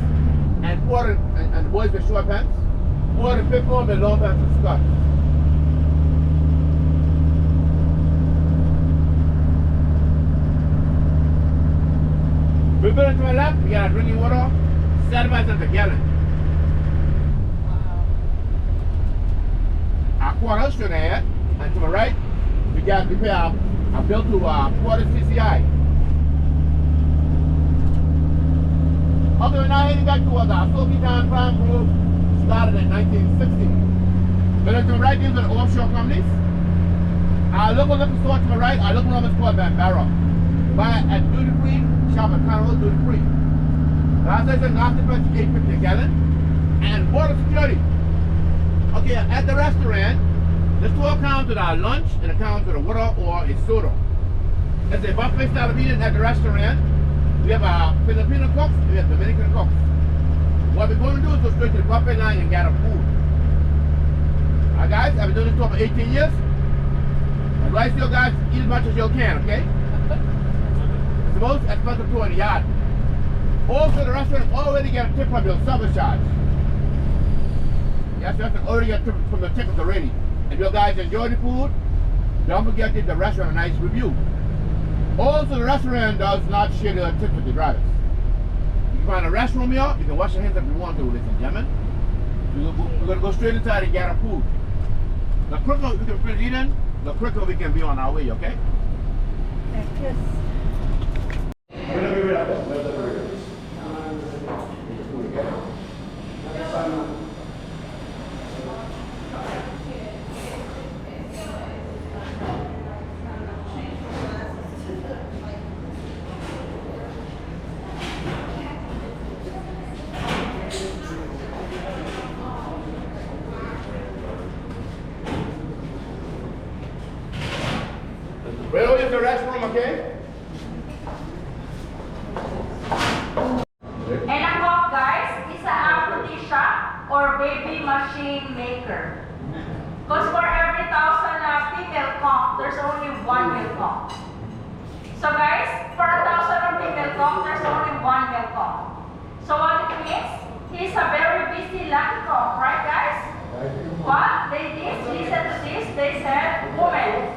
and quarter, and the boys with short pants. Quarter people with long pants and skirt. We build it to my left, we got drinking water, 7 cents a gallon. Our quarter straight ahead, and to my right, we pay our bill to quarter CCI. Okay, now heading back towards our Sophie Town Farm Group, started in 1960. But to my right, these are the offshore companies. Our local liquor store to my right, our local one is called Van Barrow. Buy at duty free, shop at Carnival duty free. Last I said, after price is $8.50 a gallon. And water security. Okay, at the restaurant, the store comes with our lunch and it comes with a water or a soda. It's a buffet style of eating at the restaurant. We have our Filipino cooks and we have Dominican cooks. What we're going to do is go straight to the buffet line and gather food. Alright guys, I've been doing this store for 18 years. Advise you guys, eat as much as you can, okay? It's the most expensive tour in the yard. Also, the restaurant already get a tip from your service charge. Yes, the restaurant already get a tip from the tickets already. If you guys enjoy the food, don't forget to give the restaurant a nice review. Also, the restaurant does not share the tips with the drivers. You can find a restroom here, you can wash your hands if you want to, ladies and gentlemen. We're going to go straight inside and get our food. The quicker we can finish eating, the quicker we can be on our way, okay? Yes. Where is the restroom, okay? And a cock, guys, is an aphrodisiac or baby machine maker. Because for every 1,000 female cock, there's only 1 male cock. So guys, for 1,000 female cock, there's only 1 male cock. So what it means, he's a very busy lucky cock, right guys? What? Ladies, listen to this. They said, women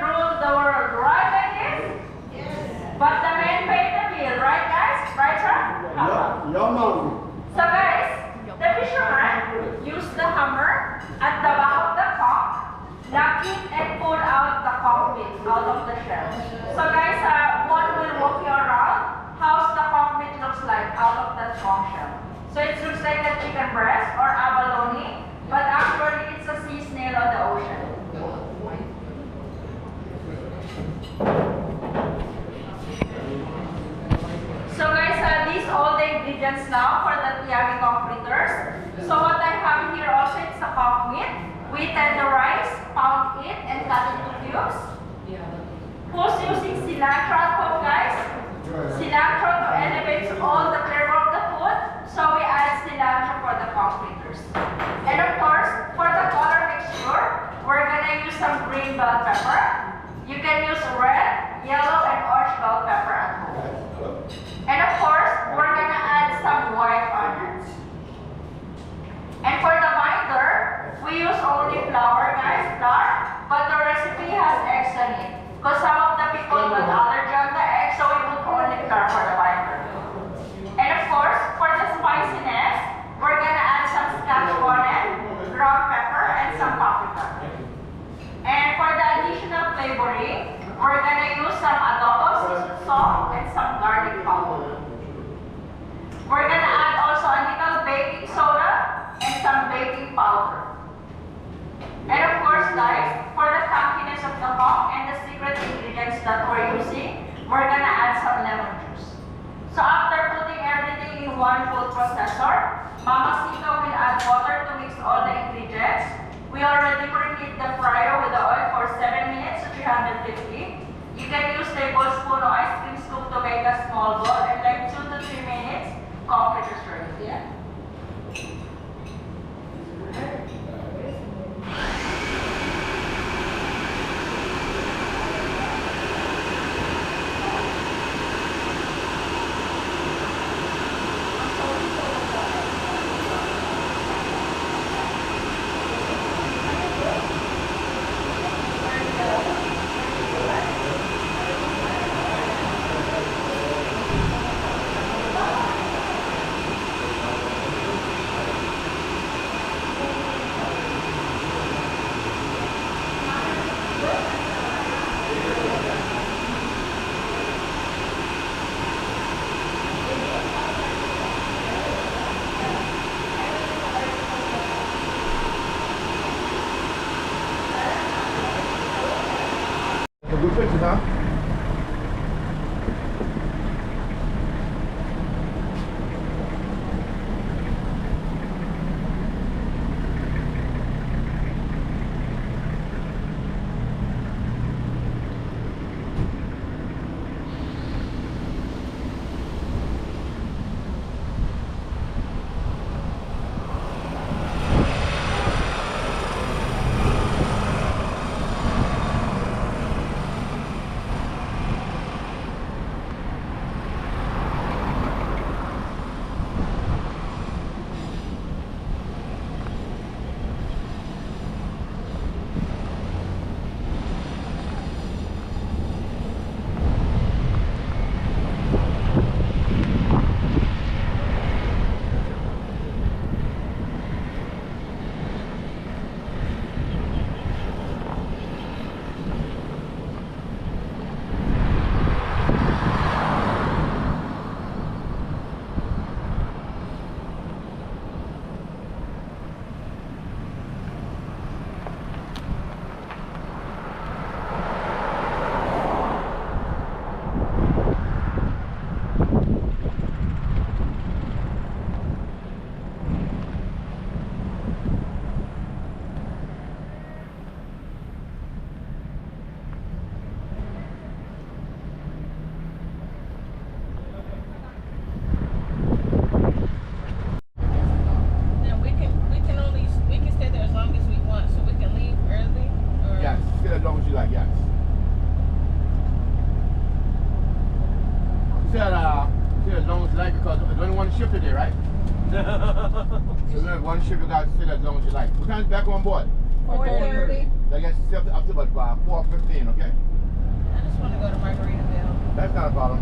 rule the world, right ladies? Yes. But the men pay the bill, right guys? Right sir? Your mom. So guys, the fisherman used the hammer at the back of the cock, knock it and pull out the cockpit out of the shell. So guys, one will walk you around how the cockpit looks like out of that conch shell. So it looks like a chicken breast or abalone, but actually it's a sea snail on the ocean. So guys, these all the ingredients now for the yummy cock fritters. So what I have here also is a cock meat. We tenderize, pound it, and cut into cubes. Who's using cilantro at home, guys? Cilantro to elevate all the flavor of the food. So we add cilantro for the cock fritters. And of course, for the color mixture, we're gonna use some green bell pepper. You can use red, yellow, and orange bell pepper at home. And of course, we're gonna add some white onions. And for the binder, we use only flour, guys, flour, but the recipe has eggs in it. Because some of the people put allergy on the egg, so we put only flour for the binder. And of course, for the spiciness, we're gonna add some scotch bonnet, ground pepper, and some paprika. And for the additional flavoring, we're gonna use some adobo, seasoned salt, and some garlic powder. We're gonna add also a little baking soda and some baking powder. And of course, guys, for the chunkiness of the cock and the secret ingredients that we're using, we're gonna add some lemon juice. So after putting everything in one food processor, Mama Sita will add water to mix all the ingredients. We already preheat the fryer with the oil for 7 minutes to 350. You can use tablespoon or ice cream scoop to make a small ball, and like 2 to 3 minutes, coffee is ready. Yeah? pictures, huh? Then we can stay there as long as we want, so we can leave early. Or Yes, stay as long as you like, yes. Stay as long as you like because there's only one shift today, right? So there's one shift, you guys stay as long as you like. What time is back on board? 4:30. I guess it's up to about 4:15, okay? I just want to go to Margaritaville. That's not a problem.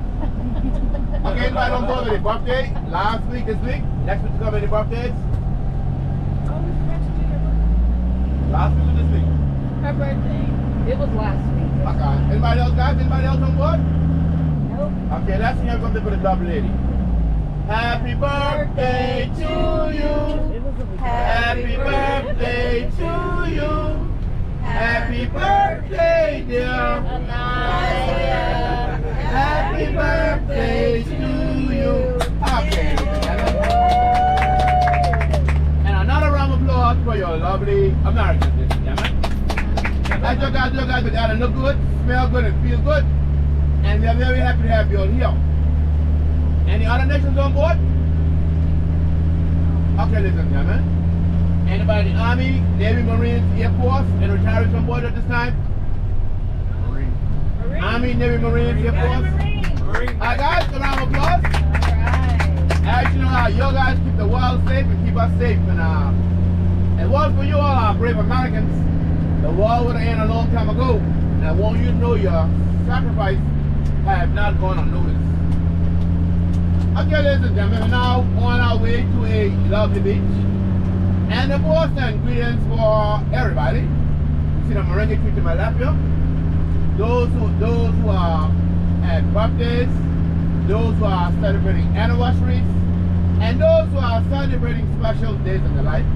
Okay, anybody on board with a birthday? Last week, this week? Next week to come any birthdays? Oh, we forgot to do your birthday. Last week or this week? Her birthday. It was last week. Okay. Anybody else, guys? Anybody else on board? Nope. Okay, let's sing something for the double lady. Happy birthday to you. It was a Happy birthday to you. Happy birthday, dear Anaya. Happy birthday to you. Okay. And another round of applause for your lovely Americans, ladies and gentlemen. Let your guys, gotta look good, smell good, and feel good. And we are very happy to have you all here. Any other nations on board? Okay, ladies and gentlemen. Anybody in the Army, Navy, Marines, Air Force, and retirees on board at this time? Marine. Army, Navy, Marines, Air Force. Marine. Alright guys, a round of applause. Alright. As you know how you guys keep the world safe and keep us safe. And it was for you all, our brave Americans. The war would have ended a long time ago. And I want you to know your sacrifice have not gone unnoticed. Okay, ladies and gentlemen, we're now on our way to a lovely beach. And the most ingredients for everybody. You see the merengue tree to my left here. Those who are at birthdays, those who are celebrating anniversaries, and those who are celebrating special days in their life.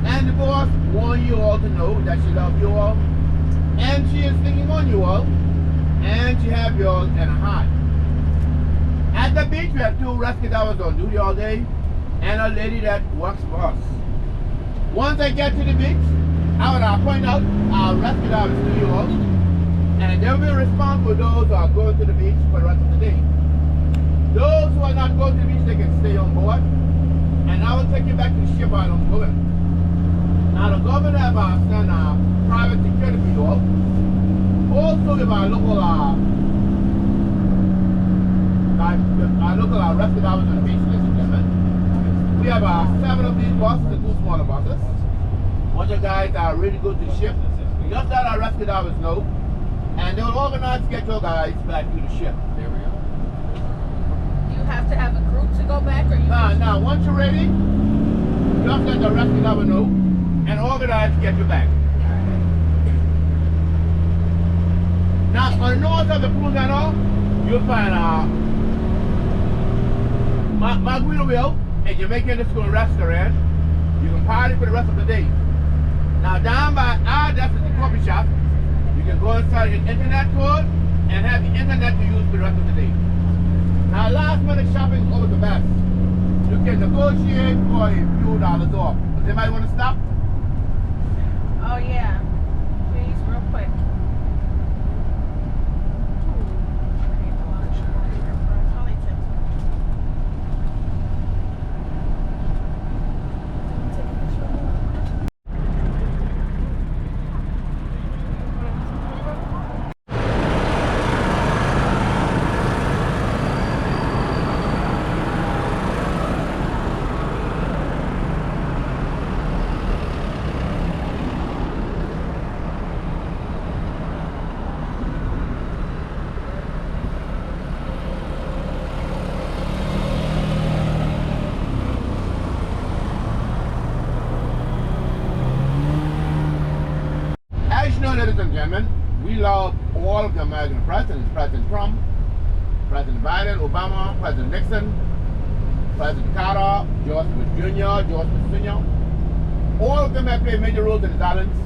And the boss wants you all to know that she loves you all, and she is thinking on you all, and she has you all in her heart. At the beach, we have 2 rescue divers on duty all day, and a lady that works for us. Once I get to the beach, I will point out our rescue divers to you all, and they will respond for those who are going to the beach for the rest of the day. Those who are not going to the beach, they can stay on board, and I will take you back to the ship while I'm going. Now the government have sent private security people, also with our local rescue divers on the beach, ladies and gentlemen. We have 7 of these buses and 2 smaller buses. Once you guys are ready to go to the ship, you just let our rescue divers know, and they will organize to get your guys back to the ship. There we go. You have to have a group to go back, or you? Now, once you're ready, just let the rescue diver know, and organize to get you back. Now, on the north of the pool and all, you'll find Margaritaville, a Jamaican school restaurant. You can party for the rest of the day. Now, down by our, that's the coffee shop. You can go and necessary internet code and have the internet to use for the rest of the day. Now, last minute shopping is always the best. You can negotiate for a few dollars off. Does anybody want to stop? Oh yeah. Please, real quick. It's only 10. As you know, ladies and gentlemen, we love all of the American presidents. President Trump, President Biden, Obama, President Nixon, President Carter, George Bush Jr., George Bush Sr. All of them have played major roles in the islands.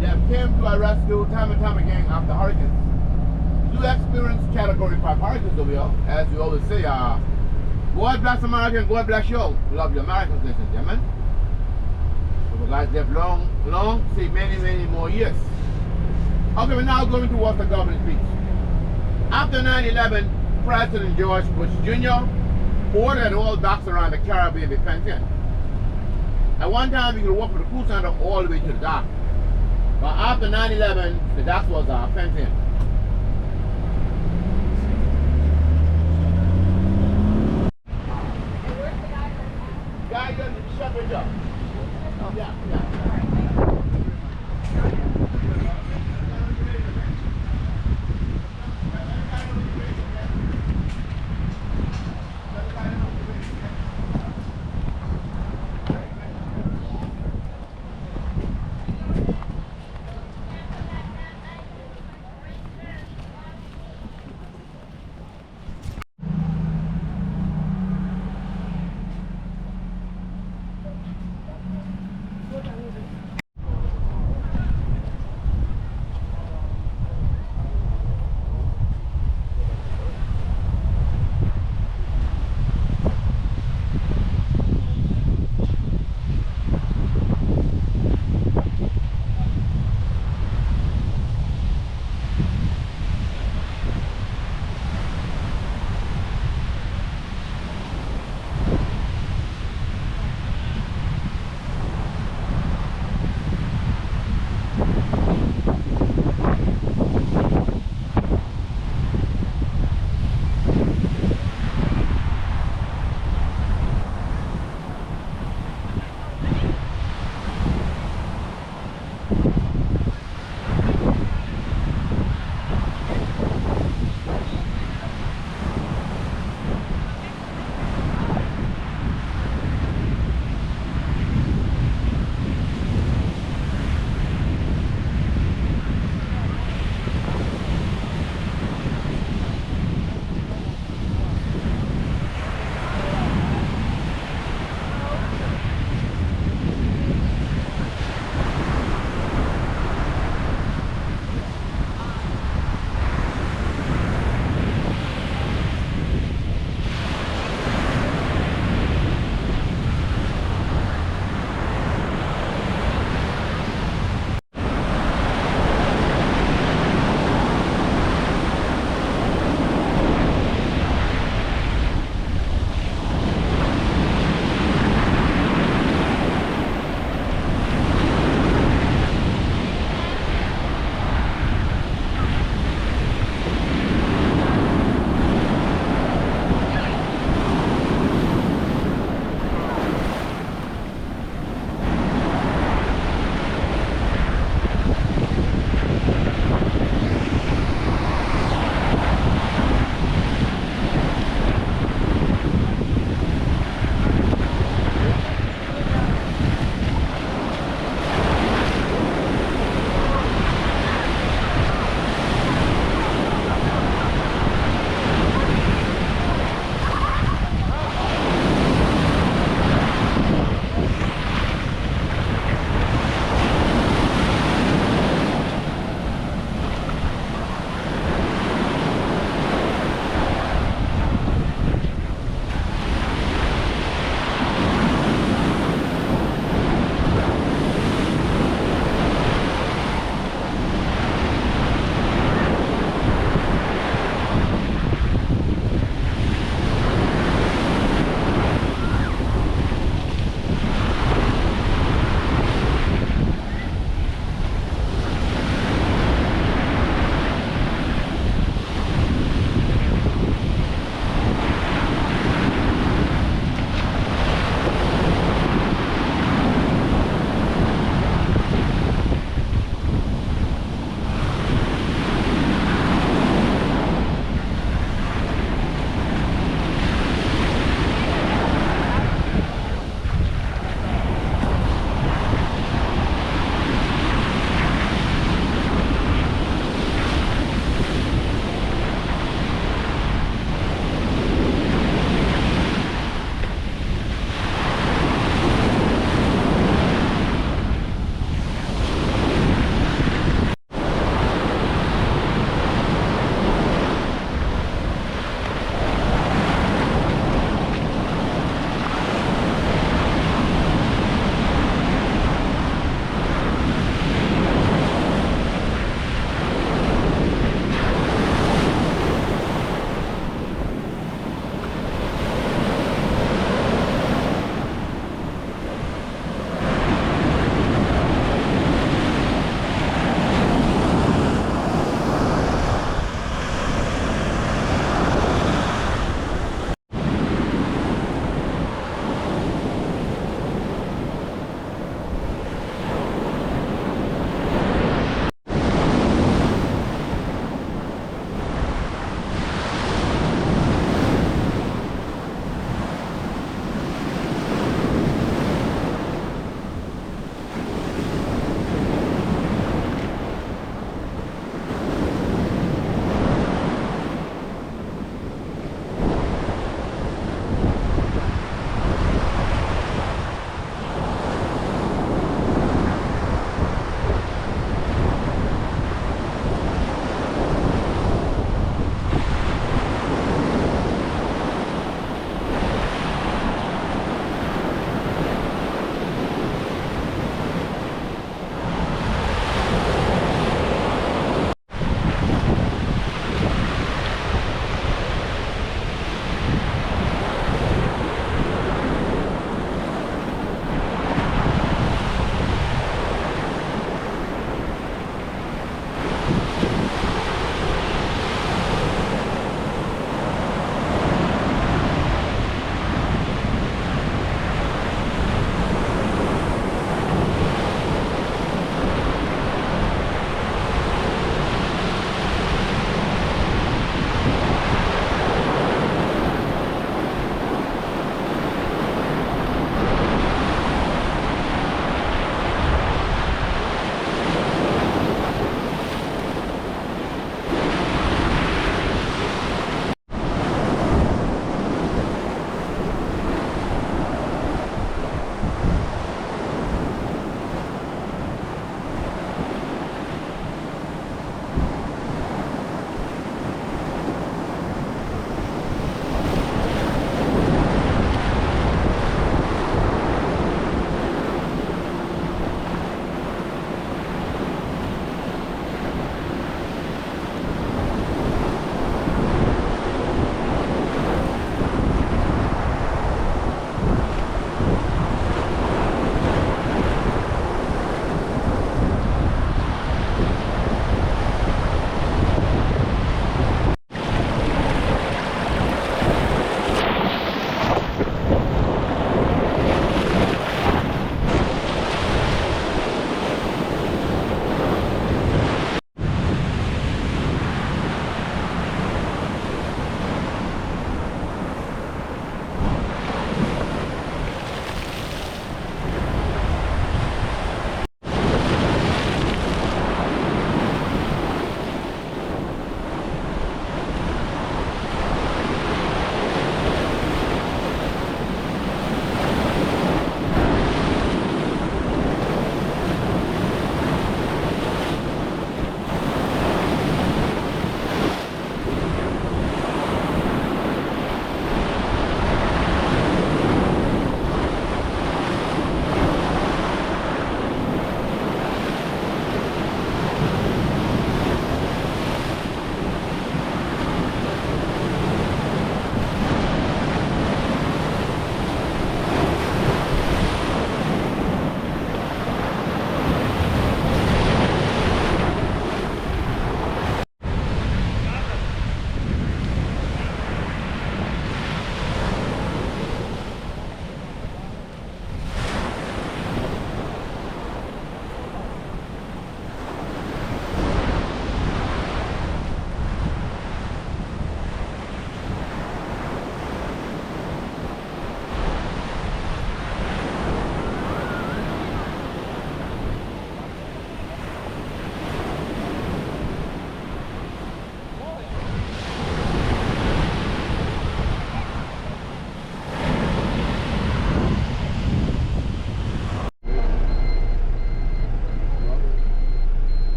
They have came to our rescue time and time again after hurricanes. We do experience category 5 hurricanes over here, as we always say, God bless America and God bless you. We love you Americans, ladies and gentlemen. So guys live long, see many more years. Okay, we're now going towards the government speech. After 9/11, President George Bush Jr. ordered all docks around the Caribbean be fenced in. At one time, you could walk from the cruise center all the way to the dock. But after 9/11, the docks was fenced in. Guy, you shut it up. Yeah.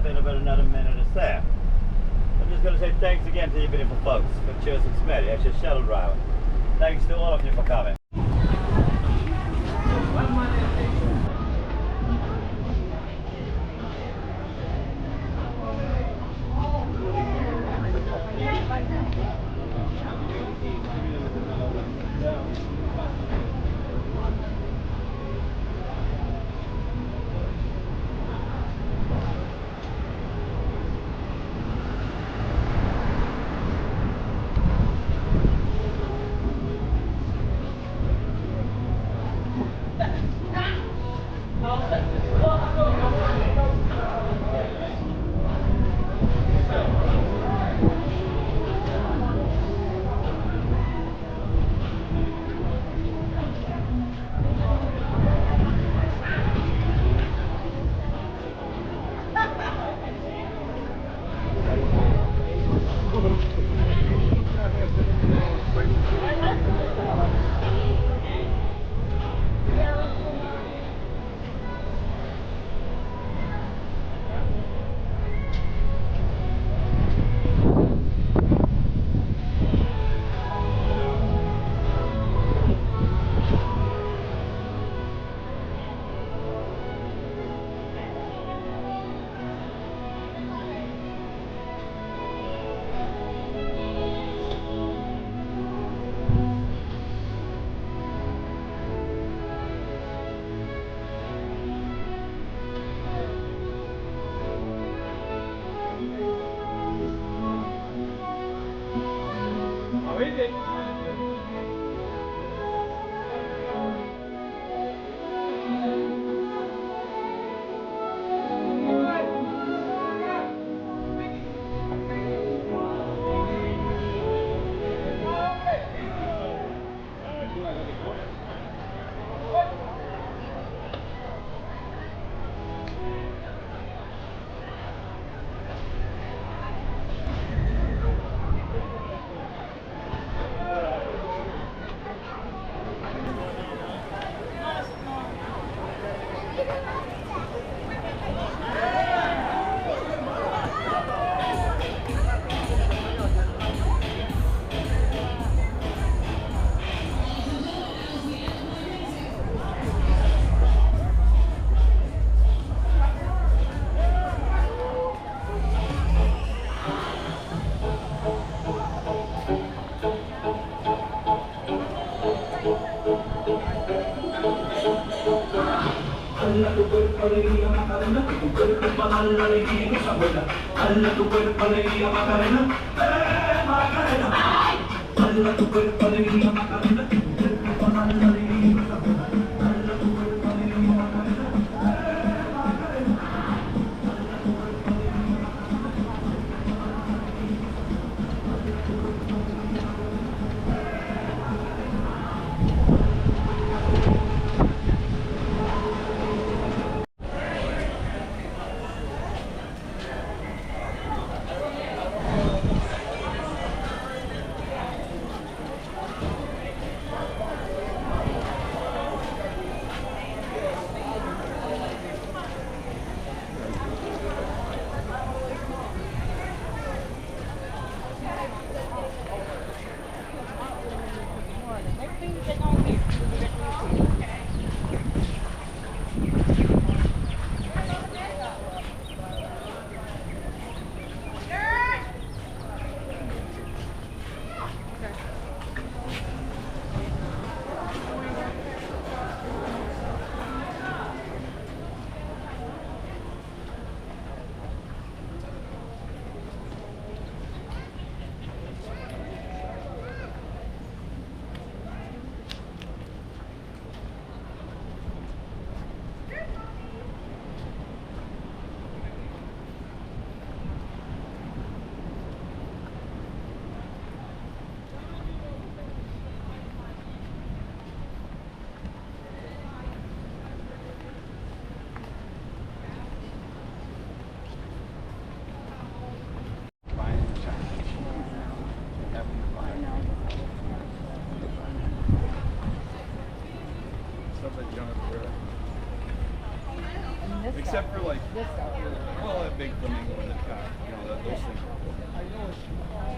in about another minute or so. I'm just going to say thanks again to you beautiful folks for choosing Smitty as your shuttle driver. Thanks to all of you for coming. Hala tu cuerpo alegría Macarena, tu cuerpo para dar la alegría y cosa buena. Hala tu cuerpo alegría Macarena, Macarena. Hala tu cuerpo alegría Macarena, tu cuerpo para dar la alegría y cosa buena. Hala tu cuerpo alegría Macarena, Macarena. Except for like, well, big flamingo in that car. You know, those things.